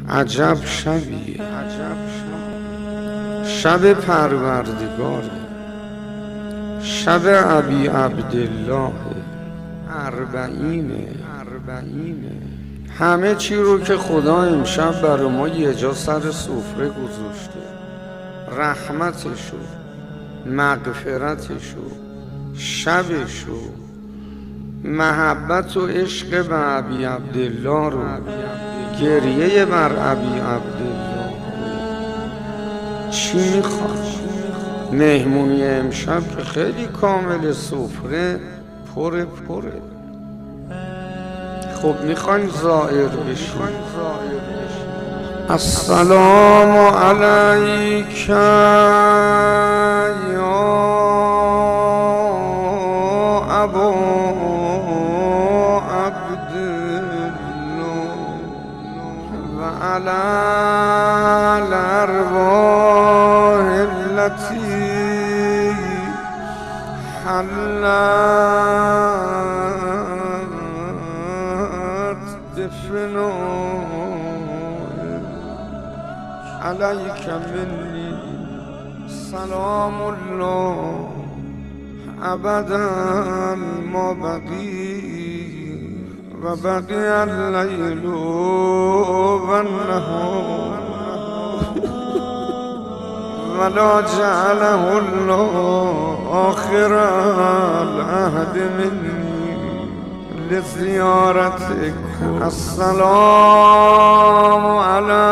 عجب شبیه، شب پروردگاره، شب ابی عبدالله اربعینه. همه چی رو که خدا امشب برای ما یه جا سر سفره گذاشته، رحمتشو، مغفرتشو، شبشو، محبت و عشق به ابی عبدالله رو، گریه بر ابی عبدالله رو. چی میخواد؟ مهمونی امشب که خیلی کامل، سفره پره. خب میخواین زائر بشین. السلام علیک یا ابا عبدالله و علی الارواح التي حلت بفنائك عليك مني سلام الله ابدا ما بقي و بقي الليل والنهار ولا جعله الله آخر العهد مني لزيارتك. السلام على